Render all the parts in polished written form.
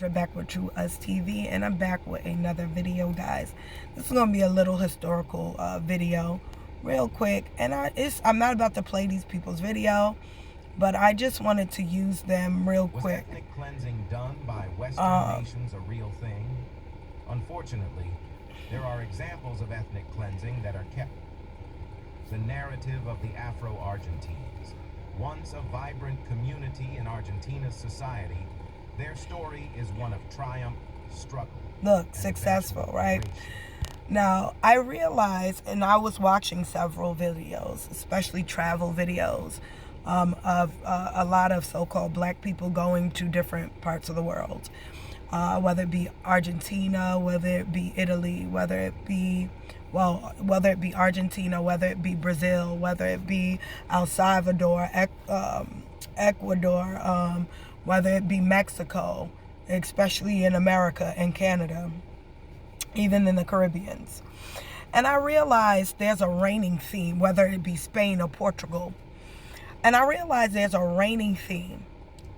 We're back with True Us TV, and I'm back with another video, guys. This is gonna be a little historical video, real quick. And I'm not about to play these people's video, but I just wanted to use them real quick. Was ethnic cleansing done by Western nations a real thing? Unfortunately, there are examples of ethnic cleansing that are kept. The narrative of the Afro-Argentines, once a vibrant community in Argentina's society, their story is one of triumph, struggle. Look, successful, right? Now, I realized, and I was watching several videos, especially travel videos, of a lot of so-called black people going to different parts of the world, whether it be Argentina, whether it be Italy, whether it be Argentina, whether it be Brazil, whether it be El Salvador, Ecuador, whether it be Mexico, especially in America and Canada, even in the Caribbeans. And I realized there's a reigning theme, whether it be Spain or Portugal. And I realized there's a reigning theme.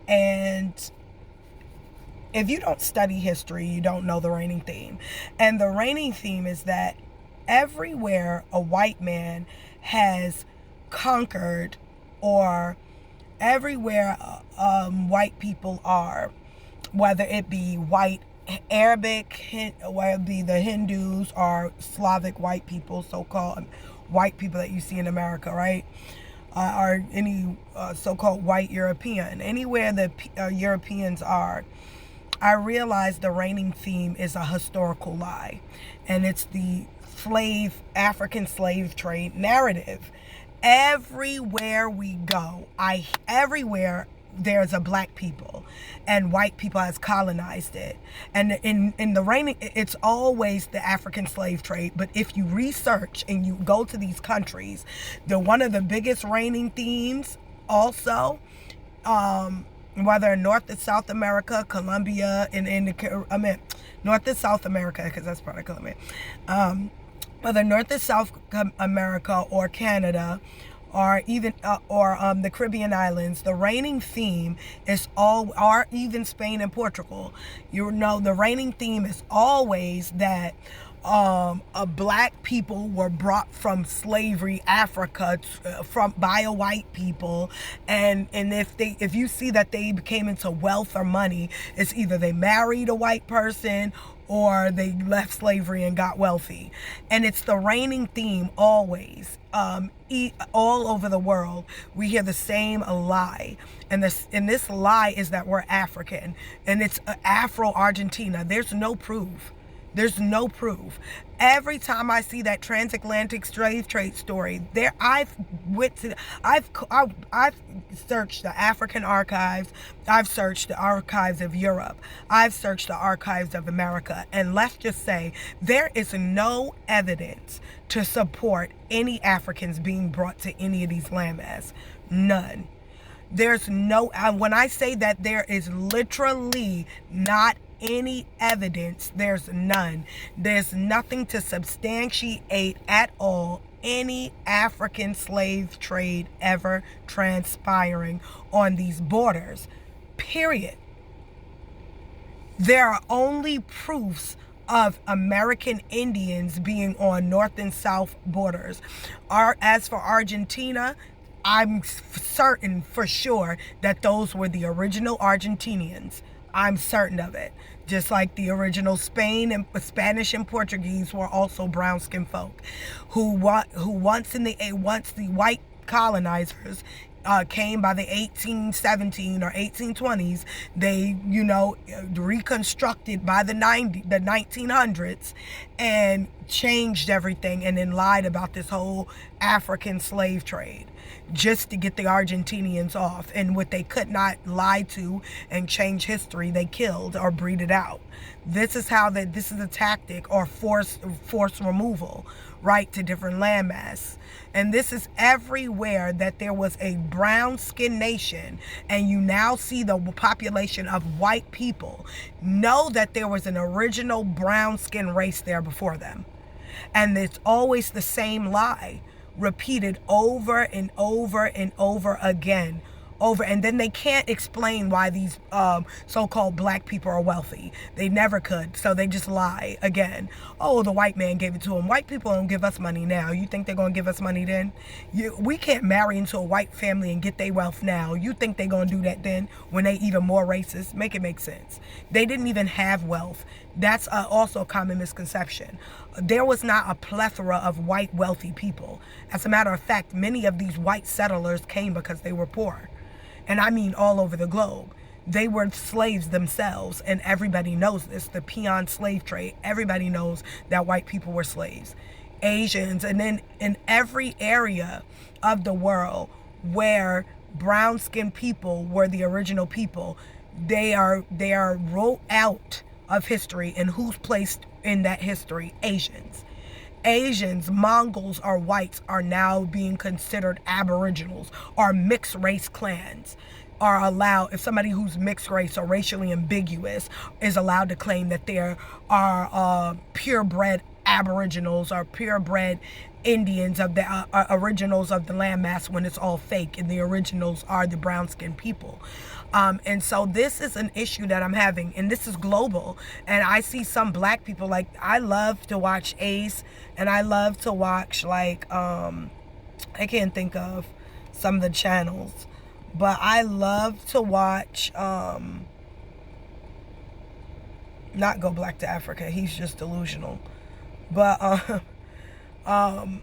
And if you don't study history, you don't know the reigning theme. And the reigning theme is that everywhere a white man has conquered, or everywhere white people are, whether it be white Arabic, whether it be the Hindus or Slavic white people, so-called white people that you see in America, right? Or any so-called white European, anywhere that Europeans are, I realize the reigning theme is a historical lie, and it's the African slave trade narrative. Everywhere we go, everywhere there's a black people, and white people has colonized it. And in the reigning, it's always the African slave trade. But if you research and you go to these countries, one of the biggest reigning themes also, whether in North and South America, Colombia, North and South America, because that's part of Colombia, whether North and South America or Canada, or even the Caribbean islands, the reigning theme is or even Spain and Portugal. You know, the reigning theme is always that black people were brought from slavery, Africa, by a white people, and if you see that they came into wealth or money, it's either they married a white person or they left slavery and got wealthy. And it's the reigning theme always. All over the world, we hear the same lie. And this lie is that we're African. And it's Afro-Argentina. There's no proof. There's no proof. Every time I see that transatlantic slave trade story, I've searched the African archives, I've searched the archives of Europe, I've searched the archives of America, and let's just say there is no evidence to support any Africans being brought to any of these landmasses. None. There's no, when I say that there is literally not any evidence, there's none. There's nothing to substantiate at all any African slave trade ever transpiring on these borders, period. There are only proofs of American Indians being on North and South borders. As for Argentina, I'm certain for sure that those were the original Argentinians. I'm certain of it. Just like the original Spanish and Portuguese were also brown-skinned folk, who once the white colonizers came by the 1817 or 1820s, they, reconstructed by the 1900s and changed everything, and then lied about this whole African slave trade just to get the Argentinians off. And what they could not lie to and change history, they killed or breed it out. This is a tactic, or force removal, right, to different landmass. And this is everywhere that there was a brown-skinned nation, and you now see the population of white people. Know that there was an original brown-skinned race there before them. And it's always the same lie, repeated over and over and over again over, and then they can't explain why these so-called black people are wealthy. They never could, so they just lie again. Oh, the white man gave it to them. White people don't give us money now. You think they're gonna give us money then? We can't marry into a white family and get their wealth now. You think they're gonna do that then when they even more racist? Make it make sense. They didn't even have wealth. That's also a common misconception. There was not a plethora of white wealthy people. As a matter of fact, many of these white settlers came because they were poor. And I mean all over the globe. They were slaves themselves, and everybody knows this. The peon slave trade, everybody knows that white people were slaves. Asians, and then in every area of the world where brown-skinned people were the original people, they are wrote out of history, and who's placed in that history? Asians, Mongols, or whites are now being considered aboriginals, or mixed race clans are allowed. If somebody who's mixed race or racially ambiguous is allowed to claim that there are purebred aboriginals or purebred Indians of the originals of the landmass, when it's all fake and the originals are the brown-skinned people. And so this is an issue that I'm having, and this is global. And I see some black people, like, I love to watch Ace, and I love to watch, like, I can't think of some of the channels, but I love to watch, not Go Black to Africa, he's just delusional. But I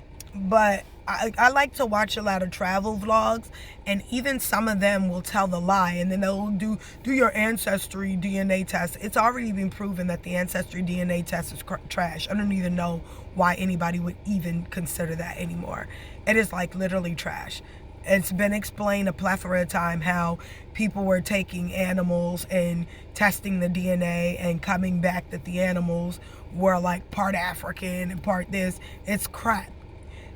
like to watch a lot of travel vlogs, and even some of them will tell the lie, and then they'll do your ancestry DNA test. It's already been proven that the ancestry DNA test is trash. I don't even know why anybody would even consider that anymore. It is like literally trash. It's been explained a plethora of times how people were taking animals and testing the DNA and coming back that the animals were like part African and part this. It's crap.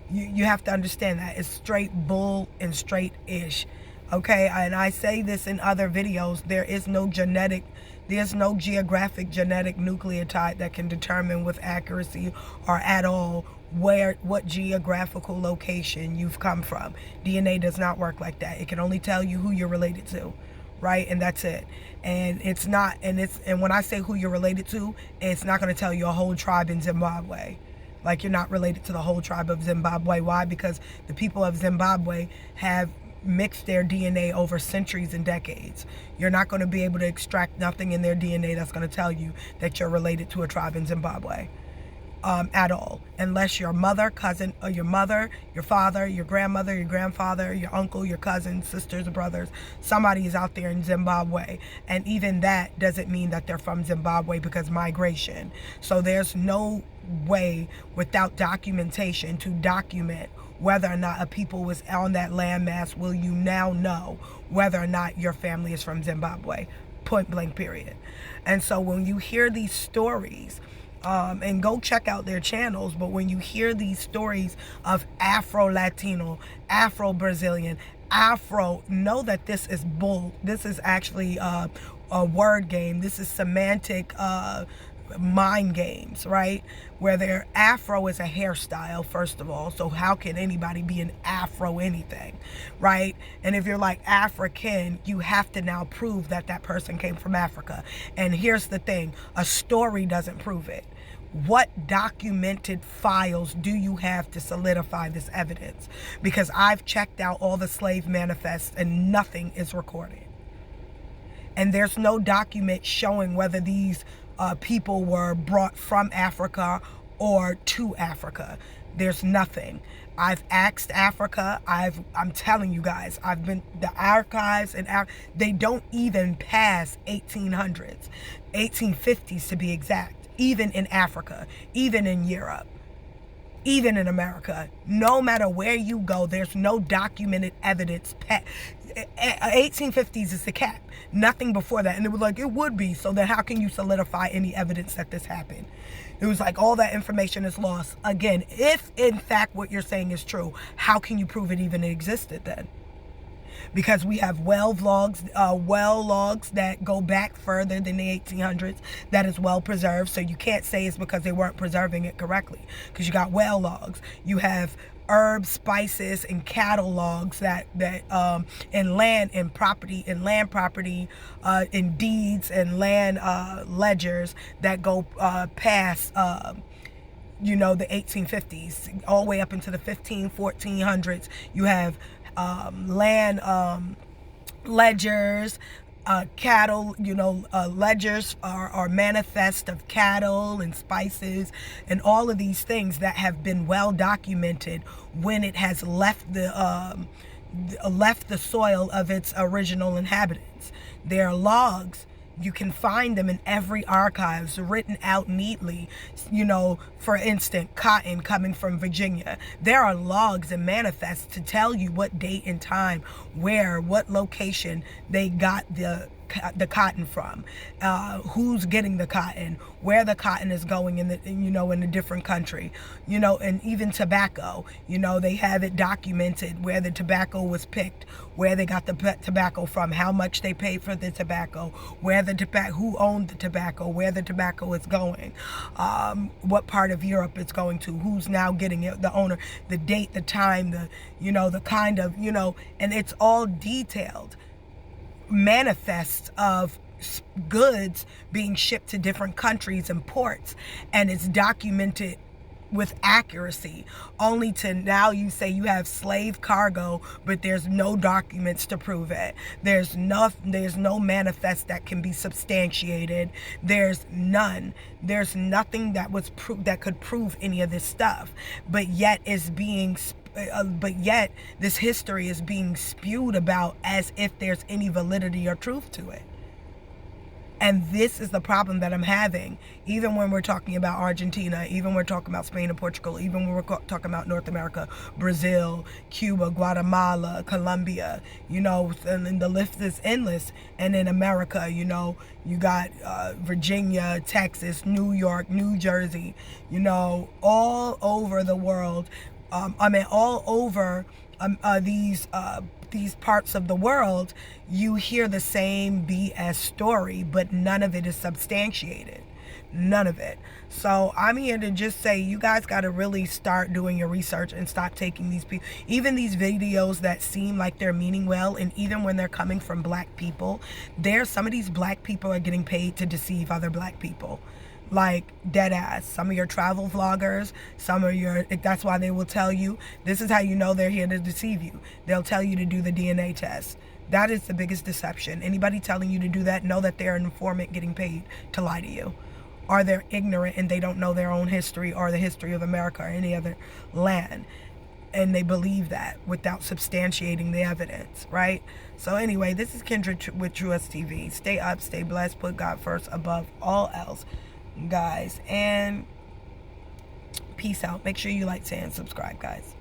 You have to understand that. It's straight bull and straight ish. Okay, and I say this in other videos. There's no geographic genetic nucleotide that can determine with accuracy or at all what geographical location you've come from. DNA does not work like that. It can only tell you who you're related to, right? And that's it. And it's not, and when I say who you're related to, it's not going to tell you a whole tribe in Zimbabwe. Like, you're not related to the whole tribe of Zimbabwe. Why? Because the people of Zimbabwe have mixed their DNA over centuries and decades. You're not going to be able to extract nothing in their DNA that's going to tell you that you're related to a tribe in Zimbabwe. At all, unless your mother, cousin, or your mother, your father, your grandmother, your grandfather, your uncle, your cousins, sisters, brothers, somebody is out there in Zimbabwe. And even that doesn't mean that they're from Zimbabwe, because migration. So there's no way without documentation to document whether or not a people was on that landmass. Will you now know whether or not your family is from Zimbabwe? Point blank, period. And so when you hear these stories, and go check out their channels, but when you hear these stories of Afro-Latino, Afro-Brazilian, Afro, know that this is bull. This is actually a word game. This is semantic mind games, right? Where their Afro is a hairstyle, first of all. So how can anybody be an Afro anything, right? And if you're like African, you have to now prove that that person came from Africa. And here's the thing, a story doesn't prove it. What documented files do you have to solidify this evidence? Because I've checked out all the slave manifests and nothing is recorded. And there's no document showing whether these people were brought from Africa or to Africa. There's nothing. I've asked Africa. I'm telling you guys, I've been, the archives, and they don't even pass 1800s, 1850s to be exact. Even in Africa, even in Europe, even in America, no matter where you go, there's no documented evidence. 1850s is the cap. Nothing before that. And it was like, it would be. So then how can you solidify any evidence that this happened? It was like all that information is lost. Again, if in fact what you're saying is true, how can you prove it even existed then? because we have well logs that go back further than the 1800s that is well preserved. So you can't say it's because they weren't preserving it correctly, because you got well logs. You have herbs, spices, and cattle logs that in land and property, in deeds and land ledgers that go past the 1850s all the way up into the 1400s. You have land ledgers, cattle, ledgers are manifest of cattle and spices and all of these things that have been well documented when it has left the soil of its original inhabitants. There are logs. You can find them in every archives, written out neatly. For instance, cotton coming from Virginia. There are logs and manifests to tell you what date and time, where, what location they got the cotton from, who's getting the cotton, where the cotton is going in a different country, and even tobacco. They have it documented where the tobacco was picked, where they got the tobacco from, how much they paid for the tobacco, who owned the tobacco, where the tobacco is going, what part of Europe it's going to, who's now getting it, the owner, the date, the time, the kind of, and it's all detailed. Manifests of goods being shipped to different countries and ports, and it's documented with accuracy, only to now you say you have slave cargo, but there's no documents to prove it. There's no manifest that can be substantiated. There's none. There's nothing that could prove any of this stuff, but yet this history is being spewed about as if there's any validity or truth to it. And this is the problem that I'm having, even when we're talking about Argentina, even when we're talking about Spain and Portugal, even when we're talking about North America, Brazil, Cuba, Guatemala, Colombia, and the list is endless. And in America, you got Virginia, Texas, New York, New Jersey, all over the world. All over these parts of the world, you hear the same BS story, but none of it is substantiated. None of it. So I'm here to just say, you guys got to really start doing your research and stop taking these people, even these videos that seem like they're meaning well, and even when they're coming from black people, some of these black people are getting paid to deceive other black people. Like, dead ass. Some of your travel vloggers, that's why they will tell you, this is how you know they're here to deceive you. They'll tell you to do the DNA test. That is the biggest deception. Anybody telling you to do that, know that they're an informant getting paid to lie to you. Or they're ignorant and they don't know their own history or the history of America or any other land. And they believe that without substantiating the evidence, right? So anyway, this is Kendra with Truest TV. Stay up, stay blessed, put God first above all else, guys, and peace out. Make sure you like, share, and subscribe, guys.